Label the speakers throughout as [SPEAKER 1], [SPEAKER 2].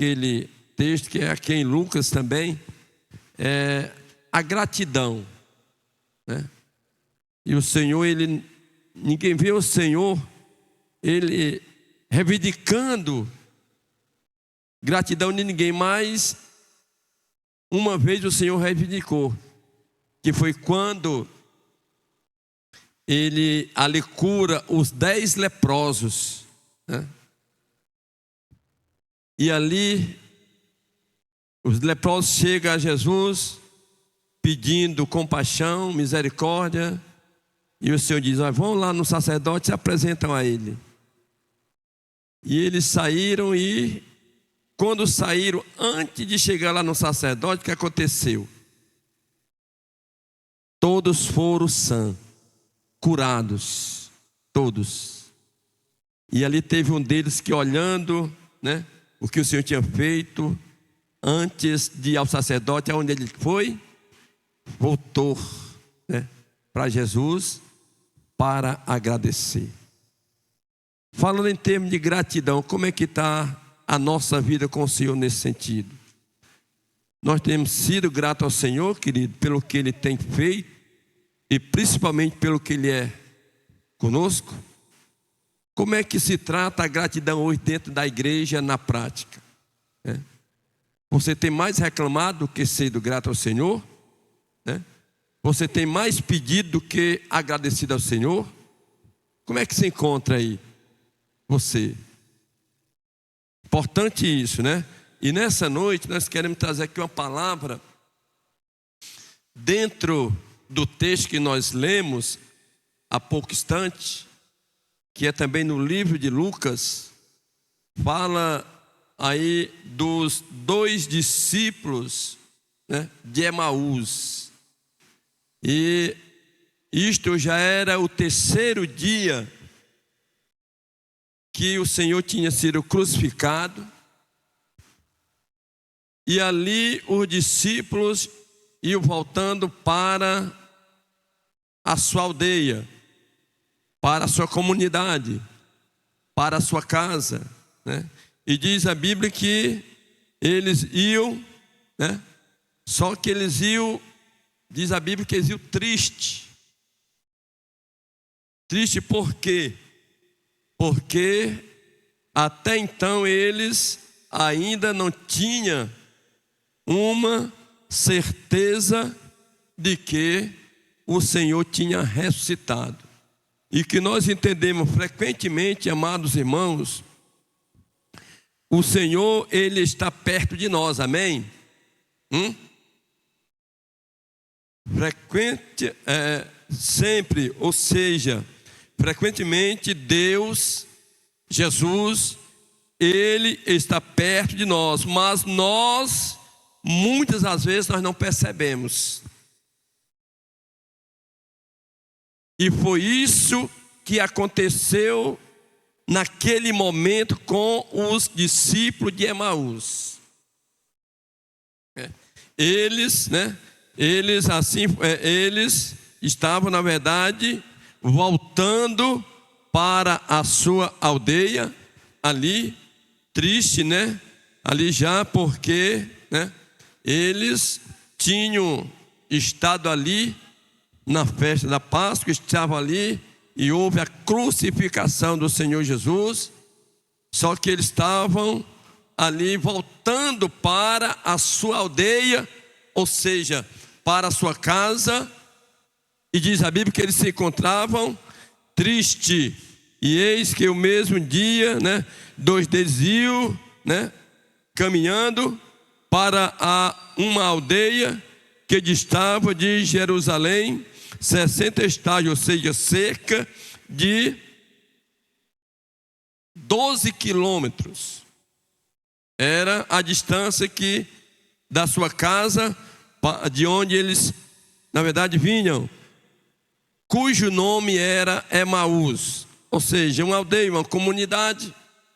[SPEAKER 1] aquele texto que é aqui em Lucas também, é a gratidão, né? E o Senhor, ninguém vê o Senhor, Ele reivindicando gratidão de ninguém, mas uma vez o Senhor reivindicou, que foi quando Ele ali cura os 10 leprosos, né? E ali os leprosos chegam a Jesus pedindo compaixão, misericórdia, e o Senhor diz: vão lá no sacerdote e se apresentam a ele. E eles saíram, e quando saíram, antes de chegar lá no sacerdote, o que aconteceu? Todos foram sãos, curados, todos. E ali teve um deles que, olhando, né, o que o Senhor tinha feito, antes de ir ao sacerdote, aonde ele foi, voltou, né, para Jesus para agradecer. Falando em termos de gratidão, como é que está a nossa vida com o Senhor nesse sentido? Nós temos sido gratos ao Senhor, querido, pelo que Ele tem feito e principalmente pelo que Ele é conosco. Como é que se trata a gratidão hoje dentro da igreja na prática? Você tem mais reclamado do que sido grato ao Senhor? Você tem mais pedido do que agradecido ao Senhor? Como é que se encontra aí você? Importante isso, né? E nessa noite nós queremos trazer aqui uma palavra dentro do texto que nós lemos há pouco instante, que é também no livro de Lucas. Fala aí dos 2 discípulos, né, de Emaús. E isto já era o 3º dia que o Senhor tinha sido crucificado. E ali os discípulos iam voltando para a sua aldeia, para a sua comunidade, para a sua casa, né? E diz a Bíblia que eles iam, né? Só que eles iam, diz a Bíblia que eles iam tristes. Triste por quê? Porque até então eles ainda não tinham uma certeza de que o Senhor tinha ressuscitado. E que nós entendemos frequentemente, amados irmãos, o Senhor, Ele está perto de nós, amém? Sempre, ou seja, frequentemente Deus, Jesus, Ele está perto de nós, mas nós, muitas das vezes, nós não percebemos. E foi isso que aconteceu naquele momento com os discípulos de Emaús. Eles, né? Eles estavam, na verdade, voltando para a sua aldeia, ali, triste, né? Ali já porque, né, eles tinham estado ali na festa da Páscoa, estavam ali e houve a crucificação do Senhor Jesus. Só que eles estavam ali voltando para a sua aldeia, ou seja, para a sua casa. E diz a Bíblia que eles se encontravam tristes. E eis que o mesmo dia, né, 2 deles iam, né, caminhando para uma aldeia que distava de Jerusalém 60 estádios, ou seja, cerca de 12 quilômetros. Era a distância que da sua casa, de onde eles, na verdade, vinham, cujo nome era Emaús, ou seja, uma aldeia, uma comunidade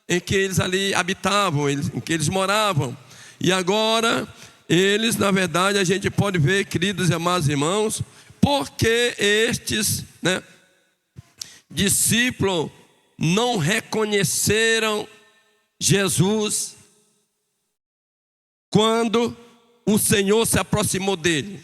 [SPEAKER 1] em que eles ali habitavam, em que eles moravam. E agora, eles, na verdade, a gente pode ver, queridos e amados irmãos, porque estes, né, discípulos não reconheceram Jesus quando o Senhor se aproximou dele.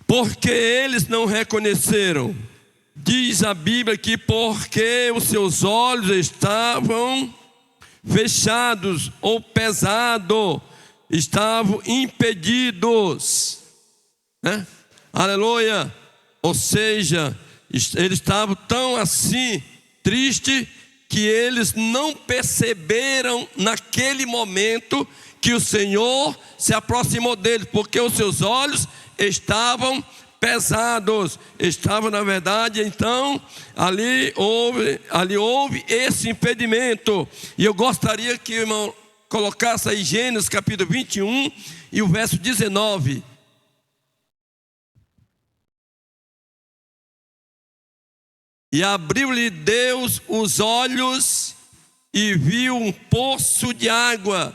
[SPEAKER 1] Porque eles não reconheceram. Diz a Bíblia que porque os seus olhos estavam fechados ou pesados, estavam impedidos, né? Aleluia. Ou seja, eles estavam tão assim tristes que eles não perceberam naquele momento que o Senhor se aproximou deles, porque os seus olhos estavam pesados, estavam na verdade, então ali houve esse impedimento. E eu gostaria que o irmão colocasse aí Gênesis capítulo 21 e o verso 19. E abriu-lhe Deus os olhos e viu um poço de água,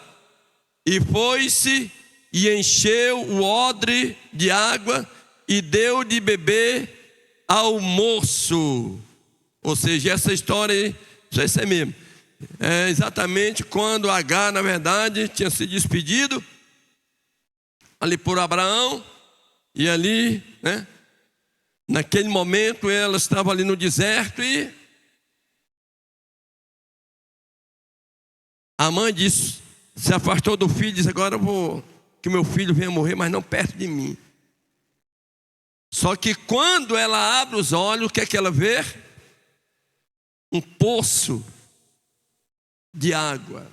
[SPEAKER 1] e foi-se e encheu o odre de água e deu de beber ao moço. Ou seja, essa história aí, já isso é mesmo. É exatamente quando Agar, na verdade, tinha se despedido ali por Abraão, e ali, né, naquele momento ela estava ali no deserto e a mãe disse, se afastou do filho e disse: agora eu vou que meu filho venha morrer, mas não perto de mim. Só que quando ela abre os olhos, o que é que ela vê? Um poço de água.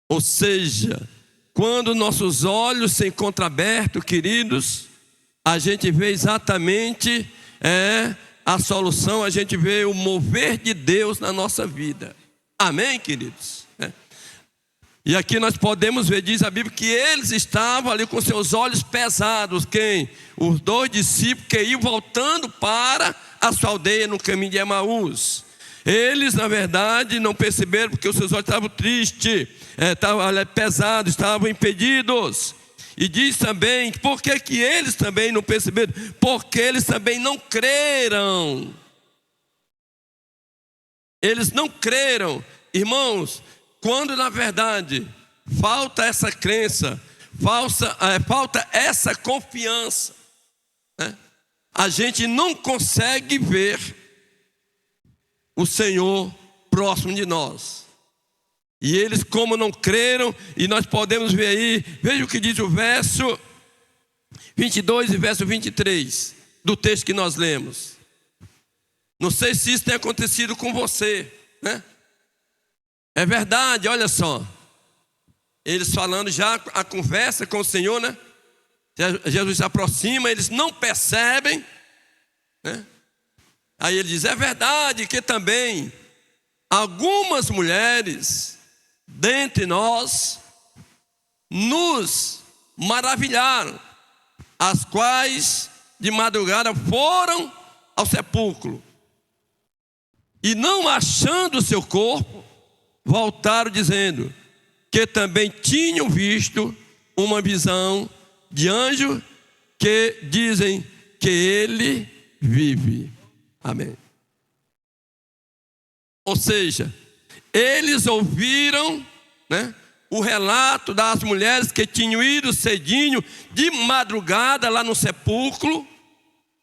[SPEAKER 1] Ou seja, quando nossos olhos se encontram abertos, queridos, a gente vê exatamente a solução, a gente vê o mover de Deus na nossa vida. Amém, queridos? E aqui nós podemos ver, diz a Bíblia, que eles estavam ali com seus olhos pesados. Quem? Os dois discípulos que iam voltando para a sua aldeia no caminho de Emaús. Eles, na verdade, não perceberam porque os seus olhos estavam tristes, estavam pesados, estavam impedidos. E diz também, por que eles também não perceberam? Porque eles também não creram. Eles não creram. Irmãos, quando na verdade falta essa crença, falta essa confiança, né? A gente não consegue ver o Senhor próximo de nós. E eles, como não creram, e nós podemos ver aí, veja o que diz o verso 22 e verso 23 do texto que nós lemos. Não sei se isso tem acontecido com você, né? É verdade, olha só. Eles falando já a conversa com o Senhor, né? Jesus se aproxima, eles não percebem, né? Aí ele diz: é verdade que também algumas mulheres dentre nós nos maravilharam, as quais de madrugada foram ao sepulcro e não achando o seu corpo, voltaram dizendo que também tinham visto uma visão de anjo, que dizem que ele vive. Amém. Ou seja, eles ouviram, né, o relato das mulheres que tinham ido cedinho, de madrugada lá no sepulcro.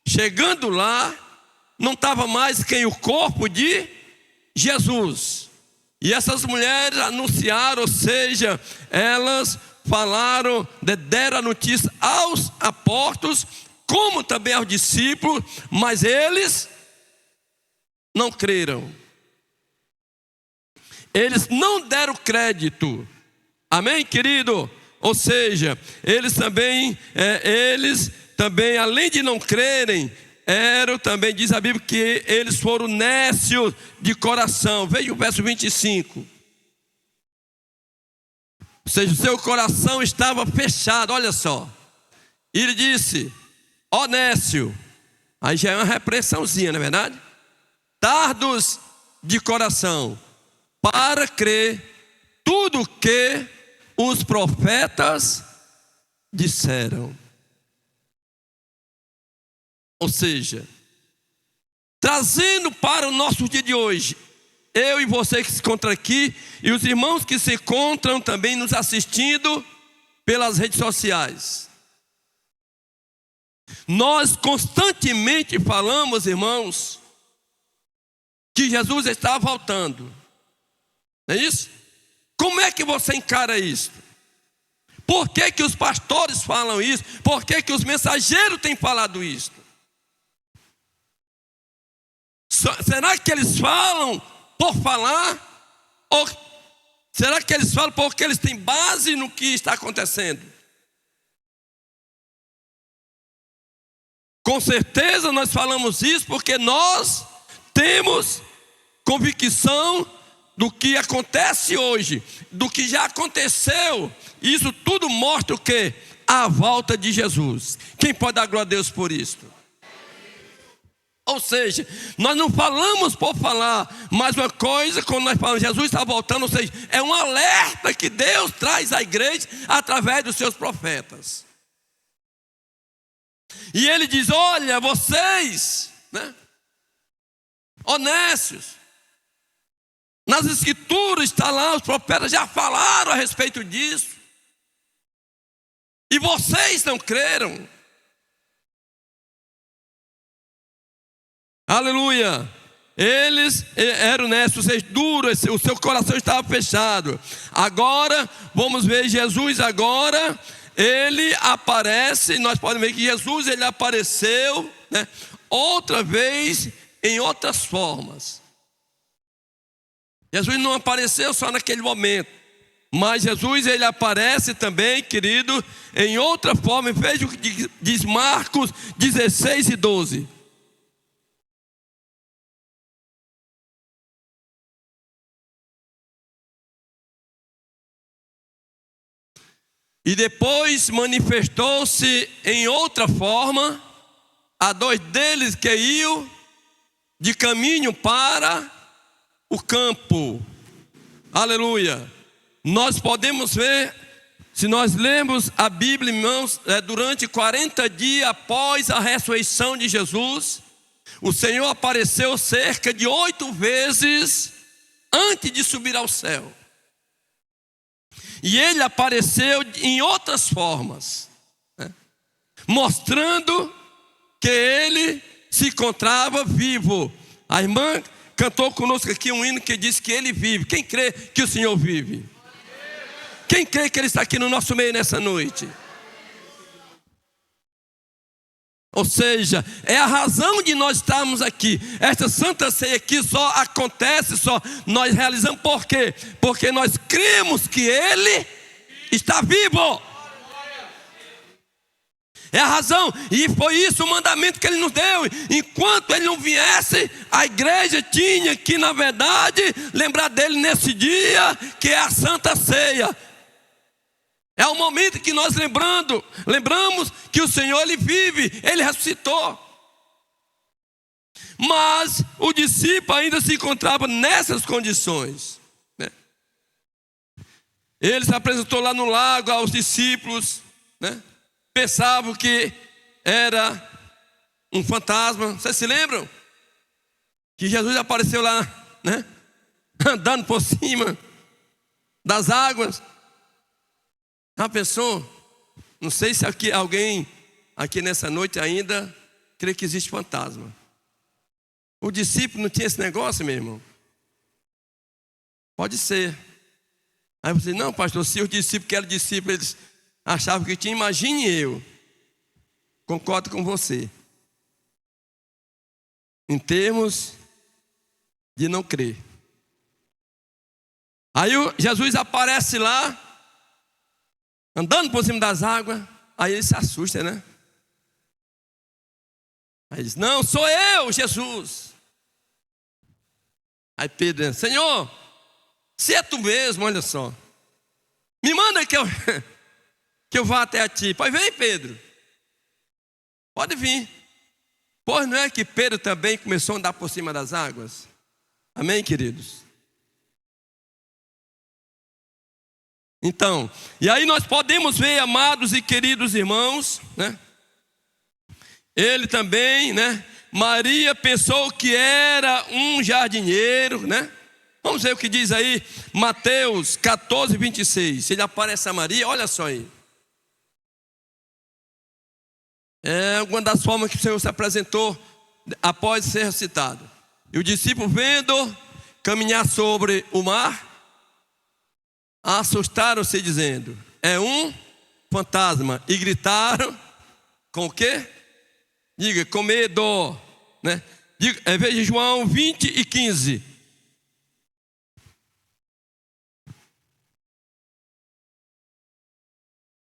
[SPEAKER 1] Chegando lá, não estava mais quem? O corpo de Jesus. E essas mulheres anunciaram, ou seja, elas falaram, deram a notícia aos apóstolos, como também aos discípulos, mas eles não creram. Eles não deram crédito. Amém, querido? Ou seja, eles também, além de não crerem, também diz a Bíblia que eles foram nécios de coração. Veja o verso 25. Ou seja, o seu coração estava fechado, olha só. E ele disse: ó nécio. Aí já é uma repreensãozinha, não é verdade? Tardos de coração, para crer tudo que os profetas disseram. Ou seja, trazendo para o nosso dia de hoje, eu e você que se encontra aqui, e os irmãos que se encontram também nos assistindo pelas redes sociais. Nós constantemente falamos, irmãos, que Jesus está voltando. Não é isso? Como é que você encara isso? Por que que os pastores falam isso? Por que que os mensageiros têm falado isso? Será que eles falam por falar? Ou será que eles falam porque eles têm base no que está acontecendo? Com certeza nós falamos isso porque nós temos convicção do que acontece hoje, do que já aconteceu. Isso tudo mostra o quê? A volta de Jesus. Quem pode dar glória a Deus por isso? Ou seja, nós não falamos por falar, mas uma coisa, quando nós falamos Jesus está voltando, ou seja, é um alerta que Deus traz à igreja através dos seus profetas. E ele diz: olha, vocês, né, honestos, nas escrituras está lá, os profetas já falaram a respeito disso, e vocês não creram. Aleluia. Eles eram honestos, vocês duros, o seu coração estava fechado. Agora, vamos ver Jesus agora. Ele aparece, nós podemos ver que Jesus, ele apareceu, né, outra vez, em outras formas. Jesus não apareceu só naquele momento, mas Jesus, ele aparece também, querido, em outra forma. Veja o que diz Marcos 16 e 12. E depois manifestou-se em outra forma a dois deles que iam de caminho para o campo. Aleluia. Nós podemos ver, se nós lemos a Bíblia, irmãos, durante 40 dias após a ressurreição de Jesus, o Senhor apareceu cerca de 8 vezes antes de subir ao céu. E ele apareceu em outras formas, né, mostrando que ele se encontrava vivo. A irmã cantou conosco aqui um hino que diz que ele vive. Quem crê que o Senhor vive? Quem crê que ele está aqui no nosso meio nessa noite? Ou seja, é a razão de nós estarmos aqui. Esta Santa Ceia aqui só acontece, só nós realizamos por quê? Porque nós cremos que Ele está vivo. É a razão, e foi isso o mandamento que Ele nos deu. Enquanto Ele não viesse, a igreja tinha que, na verdade, lembrar dele nesse dia, que é a Santa Ceia. É o momento que nós lembramos que o Senhor, Ele vive, Ele ressuscitou. Mas o discípulo ainda se encontrava nessas condições, né? Ele se apresentou lá no lago aos discípulos, né? Pensavam que era um fantasma. Vocês se lembram? Que Jesus apareceu lá, né, andando por cima das águas. Já pensou? Não sei se alguém aqui nessa noite ainda crê que existe fantasma. O discípulo não tinha esse negócio, meu irmão? Pode ser. Aí você diz: não, pastor, se os discípulos que eram discípulos, eles achavam que tinha, imagine eu. Concordo com você. Em termos de não crer. Aí Jesus aparece lá, andando por cima das águas. Aí ele se assusta, né? Aí ele diz: não, sou eu, Jesus. Aí Pedro diz: Senhor, se é tu mesmo, olha só, me manda que eu vá até a ti. Pode vir, Pedro, pode vir. Pois não é que Pedro também começou a andar por cima das águas? Amém, queridos? Então, e aí nós podemos ver, amados e queridos irmãos, né? Ele também, né, Maria pensou que era um jardineiro, né? Vamos ver o que diz aí, Mateus 14, 26. Ele aparece a Maria, olha só aí. É uma das formas que o Senhor se apresentou após ser ressuscitado. E o discípulo, vendo caminhar sobre o mar, assustaram-se dizendo: é um fantasma. E gritaram com o quê? Diga, com medo, né? Diga, veja João 20 e 15.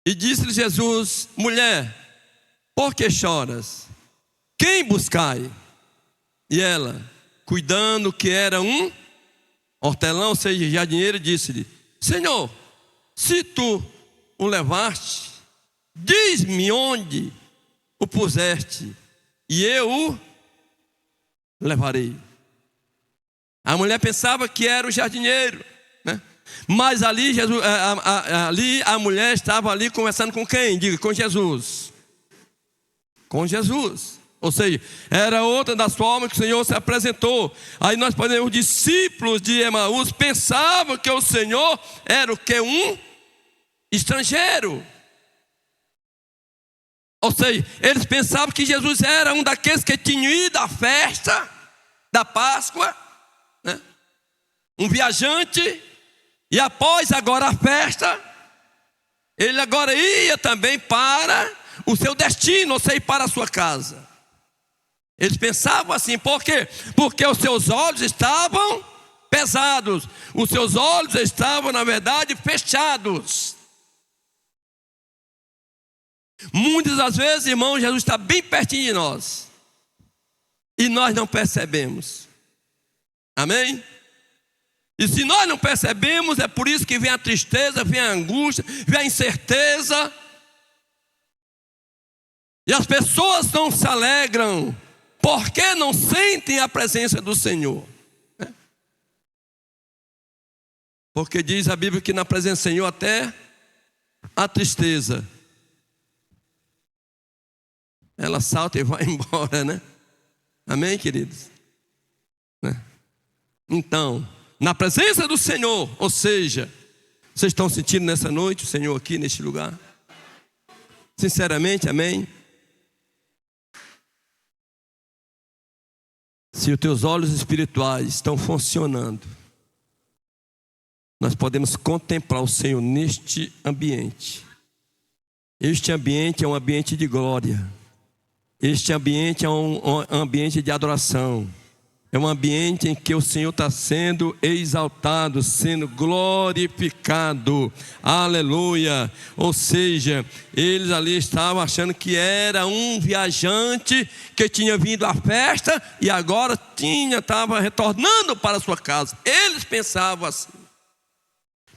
[SPEAKER 1] E disse-lhe Jesus: mulher, por que choras? Quem buscai? E ela, cuidando que era um hortelão, ou seja, jardineiro, disse-lhe: Senhor, se tu o levaste, diz-me onde o puseste, e eu o levarei. A mulher pensava que era o jardineiro, né? Mas ali, ali a mulher estava ali conversando com quem? Diga, com Jesus. Com Jesus. Ou seja, era outra das formas que o Senhor se apresentou. Aí nós podemos, os discípulos de Emaús pensavam que o Senhor era o que? Um estrangeiro. Ou seja, eles pensavam que Jesus era um daqueles que tinham ido à festa da Páscoa, né? Um viajante. E após agora a festa, ele agora ia também para o seu destino, ou seja, para a sua casa. Eles pensavam assim, por quê? Porque os seus olhos estavam pesados, os seus olhos estavam, na verdade, fechados. Muitas das vezes, irmão, Jesus está bem pertinho de nós e nós não percebemos. Amém? E se nós não percebemos, é por isso que vem a tristeza, vem a angústia, vem a incerteza. E as pessoas não se alegram, porque não sentem a presença do Senhor. Porque diz a Bíblia que na presença do Senhor até a tristeza, ela salta e vai embora, né? Amém, queridos? Então, na presença do Senhor, ou seja, vocês estão sentindo nessa noite o Senhor aqui neste lugar? Sinceramente, amém? Se os teus olhos espirituais estão funcionando, nós podemos contemplar o Senhor neste ambiente. Este ambiente é um ambiente de glória. Este ambiente é um ambiente de adoração. É um ambiente em que o Senhor está sendo exaltado, sendo glorificado. Aleluia. Ou seja, eles ali estavam achando que era um viajante que tinha vindo à festa e agora estava retornando para a sua casa. Eles pensavam assim.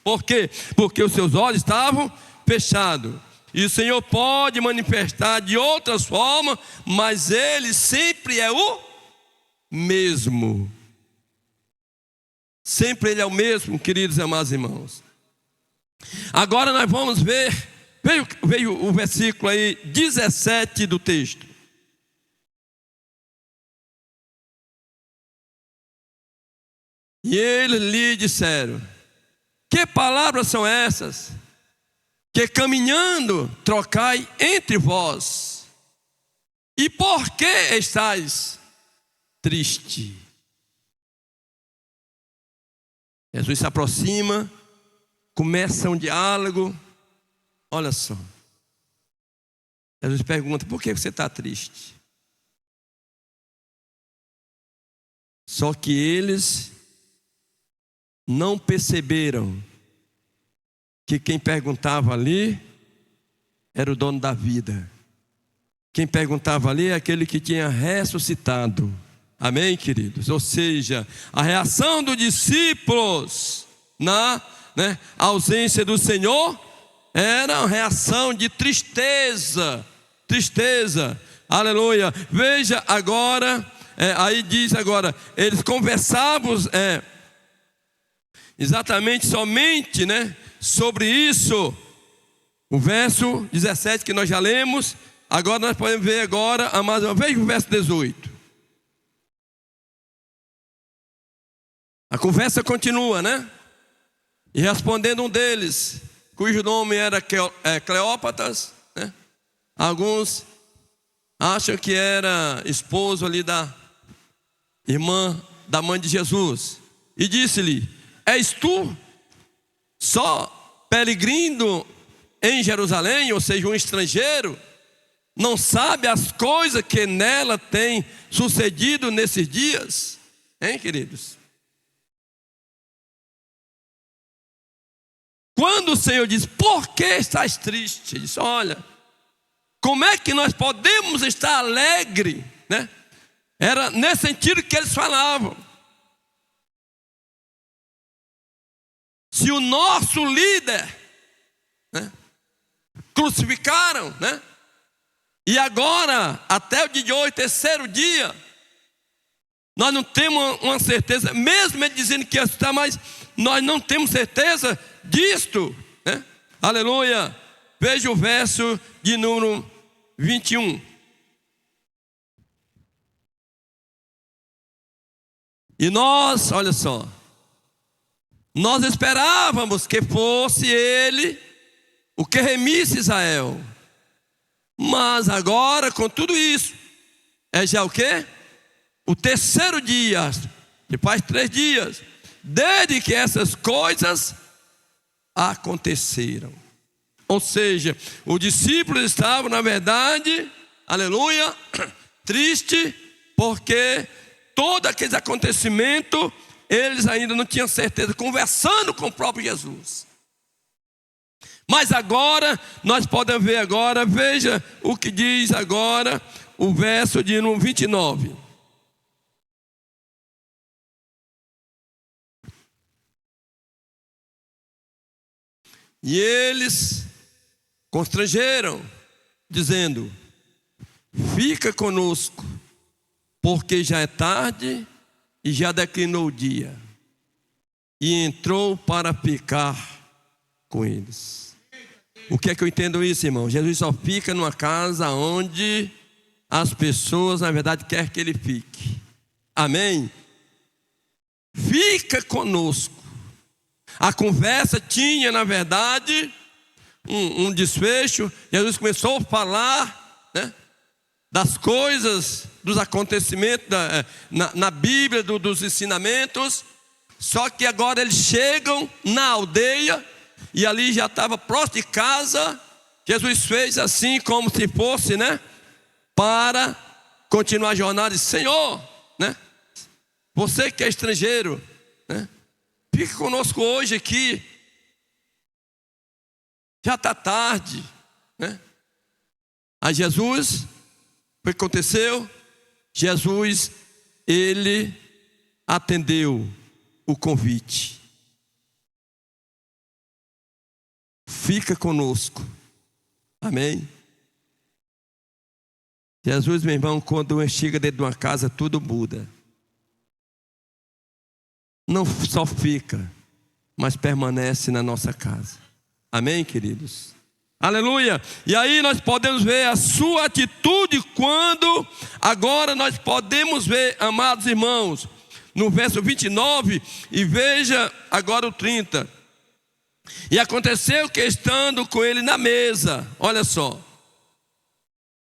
[SPEAKER 1] Por quê? Porque os seus olhos estavam fechados. E o Senhor pode manifestar de outras formas, mas Ele sempre é o mesmo. Sempre Ele é o mesmo, queridos e amados irmãos. Agora nós vamos ver, veio o versículo aí 17 do texto. E eles lhe disseram: que palavras são essas? Que caminhando trocai entre vós? E por que estáis triste? Jesus se aproxima, começa um diálogo. Olha só, Jesus pergunta: por que você está triste? Só que eles não perceberam que quem perguntava ali era o dono da vida. Quem perguntava ali é aquele que tinha ressuscitado. Amém, queridos? Ou seja, a reação dos discípulos na ausência do Senhor era uma reação de tristeza. Tristeza, aleluia. Veja agora, aí diz agora, eles conversavam exatamente somente, sobre isso. O verso 17 que nós já lemos. Agora nós podemos ver agora, veja o verso 18. A conversa continua, né? E respondendo um deles, cujo nome era Cleópatas, né? Alguns acham que era esposo ali da irmã da mãe de Jesus. E disse-lhe: és tu só peregrino em Jerusalém, ou seja, um estrangeiro? Não sabe as coisas que nela tem sucedido nesses dias? Hein, queridos? Quando o Senhor diz: por que estás triste? Ele diz: olha, como é que nós podemos estar alegre, né? Era nesse sentido que eles falavam. Se o nosso líder, né, crucificaram, né? E agora, até o dia de hoje, terceiro dia, nós não temos uma certeza, mesmo ele dizendo que ia estar, mas nós não temos certeza disto, né? Aleluia. Veja o verso de número 21. E nós, olha só, nós esperávamos que fosse ele o que remisse Israel. Mas agora, com tudo isso, é já o quê? O terceiro dia, que faz 3 dias, desde que essas coisas aconteceram. Ou seja, os discípulos estavam, na verdade, aleluia, triste, porque todo aquele acontecimento, eles ainda não tinham certeza, conversando com o próprio Jesus. Mas agora, nós podemos ver agora, veja o que diz agora o verso de número 29. E eles constrangeram, dizendo: fica conosco, porque já é tarde e já declinou o dia. E entrou para ficar com eles. O que é que eu entendo isso, irmão? Jesus só fica numa casa onde as pessoas, na verdade, querem que ele fique. Amém? Fica conosco. A conversa tinha, na verdade, um desfecho. Jesus começou a falar, né, das coisas, dos acontecimentos na Bíblia, dos ensinamentos. Só que agora eles chegam na aldeia, e ali já estava próximo de casa. Jesus fez assim, como se fosse, né, para continuar a jornada. Disse: Senhor, né, você que é estrangeiro, né, fique conosco hoje aqui. Já está tarde, né? Aí Jesus, o que aconteceu? Jesus, ele atendeu o convite. Fica conosco. Amém? Jesus, meu irmão, quando chega dentro de uma casa, tudo muda. Não só fica, mas permanece na nossa casa. Amém, queridos? Aleluia! E aí nós podemos ver a sua atitude quando agora nós podemos ver, amados irmãos, no verso 29, e veja agora o 30. E aconteceu que estando com ele na mesa, olha só,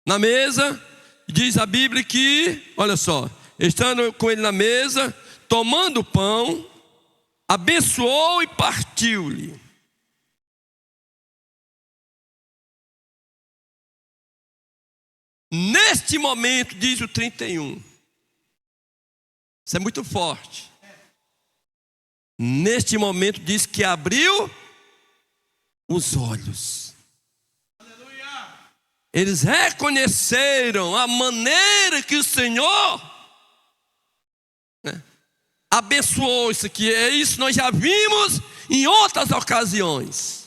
[SPEAKER 1] na mesa, diz a Bíblia que, olha só, estando com ele na mesa, tomando o pão, abençoou e partiu-lhe. Neste momento, diz o 31, isso é muito forte. Neste momento diz que abriu os olhos. Aleluia. Eles reconheceram a maneira que o Senhor, né, abençoou isso aqui. É isso que nós já vimos em outras ocasiões.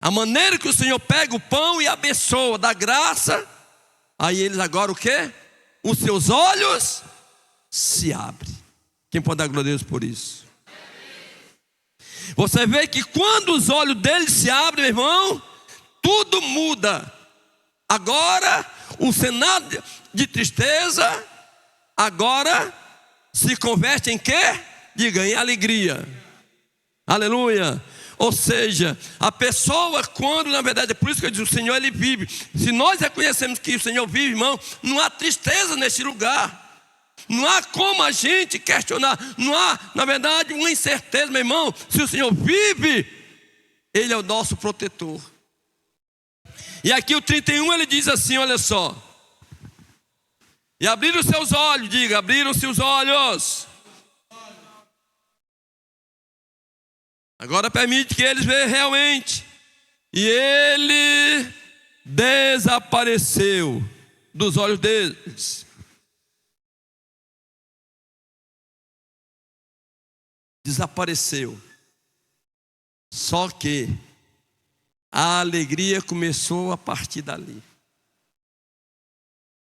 [SPEAKER 1] A maneira que o Senhor pega o pão e abençoa, dá graça. Aí eles agora o quê? Os seus olhos se abrem. Quem pode dar glória a Deus por isso? Você vê que quando os olhos deles se abrem, meu irmão, tudo muda. Agora o cenário de tristeza agora se converte em quê? Diga, em alegria. Aleluia. Ou seja, a pessoa, quando na verdade, é por isso que eu digo, o Senhor ele vive. Se nós reconhecemos que o Senhor vive, irmão, não há tristeza nesse lugar. Não há como a gente questionar. Não há, na verdade, uma incerteza, meu irmão. Se o Senhor vive, Ele é o nosso protetor. E aqui o 31 ele diz assim, olha só. E abriram os seus olhos, diga, abriram-se os olhos. Agora permite que eles vejam realmente. E ele desapareceu dos olhos deles. Desapareceu. Só que a alegria começou a partir dali.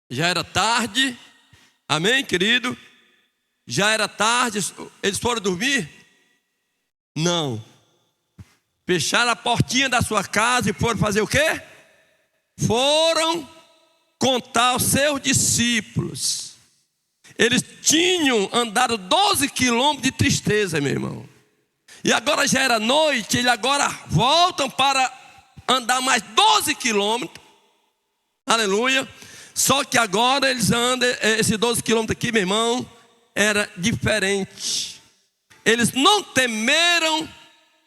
[SPEAKER 1] Já era tarde. Amém, querido? Já era tarde. Eles foram dormir? Não. Fecharam a portinha da sua casa e foram fazer o quê? Foram contar aos seus discípulos. Eles tinham andado 12 quilômetros de tristeza, meu irmão. E agora já era noite, eles agora voltam para andar mais 12 quilômetros. Aleluia. Só que agora eles andam, esses 12 quilômetros aqui, meu irmão, era diferente. Eles não temeram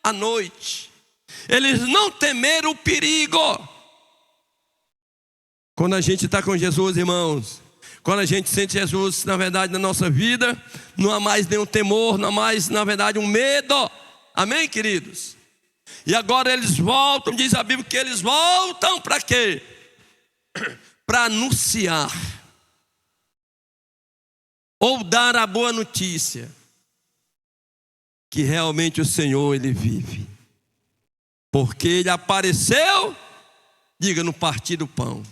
[SPEAKER 1] a noite. Eles não temeram o perigo. Quando a gente está com Jesus, irmãos, quando a gente sente Jesus, na verdade, na nossa vida, não há mais nenhum temor, não há mais, na verdade, um medo. Amém, queridos? E agora eles voltam, diz a Bíblia que eles voltam para quê? Para anunciar. Ou dar a boa notícia. Que realmente o Senhor ele vive. Porque ele apareceu, diga, no partir do pão.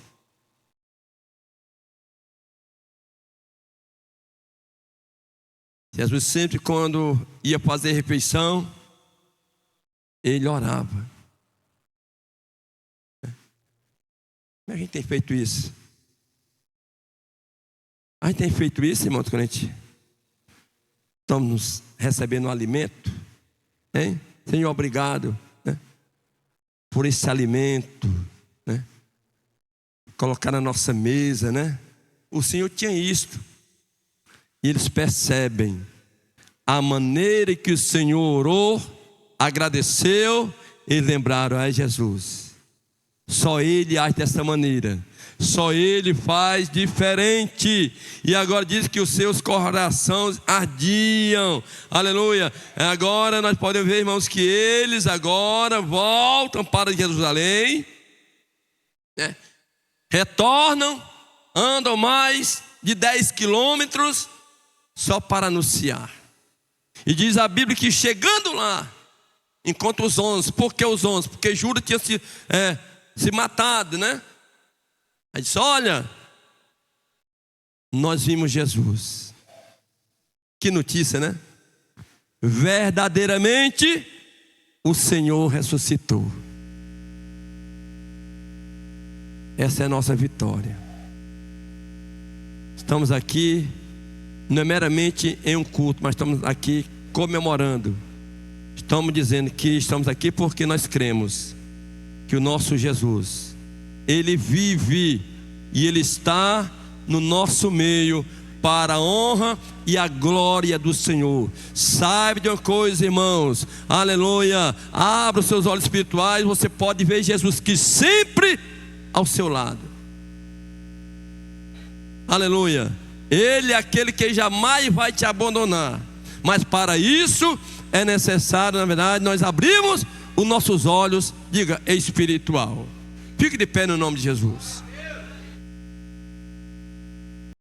[SPEAKER 1] Jesus sempre quando ia fazer refeição, ele orava. Como a gente tem feito isso? A gente tem feito isso, irmãos, quando a gente estamos recebendo um alimento, hein? Senhor, obrigado, né? Por esse alimento, né? Colocar na nossa mesa, né? O Senhor tinha isto. E eles percebem a maneira que o Senhor orou, agradeceu e lembraram a Jesus. Só Ele age dessa maneira. Só Ele faz diferente. E agora diz que os seus corações ardiam. Aleluia. Agora nós podemos ver, irmãos, que eles agora voltam para Jerusalém, né? Retornam, andam mais de 10 quilômetros só para anunciar. E diz a Bíblia que chegando lá, encontra os 11. Por que os 11? Porque Judas tinha se matado, né? Aí disse, olha, nós vimos Jesus. Que notícia, né? Verdadeiramente o Senhor ressuscitou. Essa é a nossa vitória. Estamos aqui, não é meramente em um culto, mas estamos aqui comemorando. Estamos dizendo que estamos aqui porque nós cremos que o nosso Jesus, Ele vive e Ele está no nosso meio para a honra e a glória do Senhor. Saiba de uma coisa, irmãos, aleluia, abra os seus olhos espirituais, você pode ver Jesus que sempre ao seu lado. Aleluia. Ele é aquele que jamais vai te abandonar. Mas para isso é necessário, na verdade, nós abrimos os nossos olhos, diga, espiritual. Fique de pé no nome de Jesus.